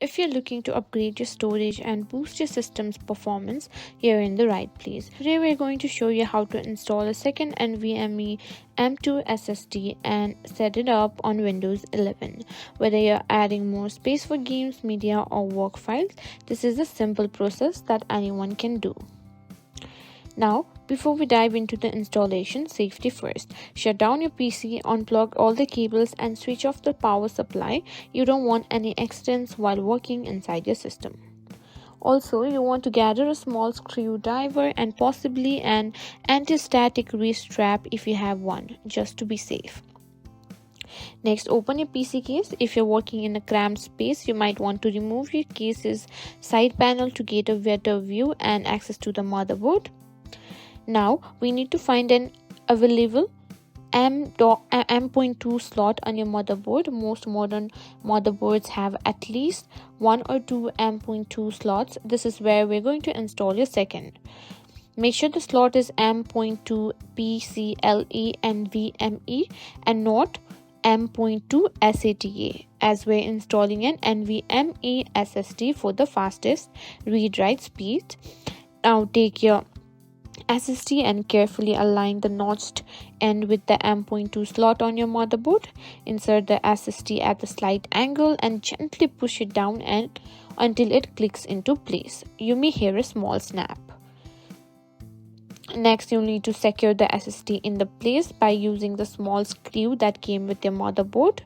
If you're looking to upgrade your storage and boost your system's performance, you're in the right place. Today we're going to show you how to install a second NVMe M.2 SSD and set it up on Windows 11. Whether you're adding more space for games, media, or work files, this is a simple process that anyone can do. Now, before we dive into the installation, safety first. Shut down your PC, unplug all the cables, and switch off the power supply. You don't want any accidents while working inside your system. Also, you want to gather a small screwdriver and possibly an anti-static wrist strap if you have one, just to be safe. Next, open your PC case. If you're working in a cramped space, you might want to remove your case's side panel to get a better view and access to the motherboard. Now, we need to find an available M.2 slot on your motherboard. Most modern motherboards have at least one or two M.2 slots. This is where we're going to install your second. Make sure the slot is M.2 PCLE NVMe and not M.2 SATA, as we're installing an NVMe SSD for the fastest read-write speed. Now take your SSD and carefully align the notched end with the M.2 slot on your motherboard. Insert the SSD at a slight angle and gently push it down until it clicks into place. You may hear a small snap. Next, you'll need to secure the SSD in the place by using the small screw that came with your motherboard.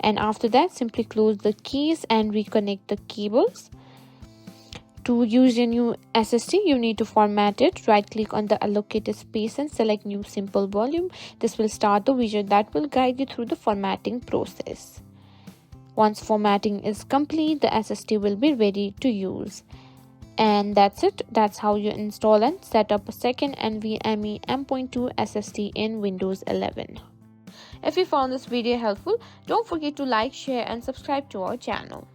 And after that, simply close the case and reconnect the cables. To use your new SSD, you need to format it. Right-click on the allocated space and select New Simple Volume. This will start the widget that will guide you through the formatting process. Once formatting is complete, the SSD will be ready to use. And that's it. That's how you install and set up a second NVMe M.2 SSD in Windows 11. If you found this video helpful, don't forget to like, share, and subscribe to our channel.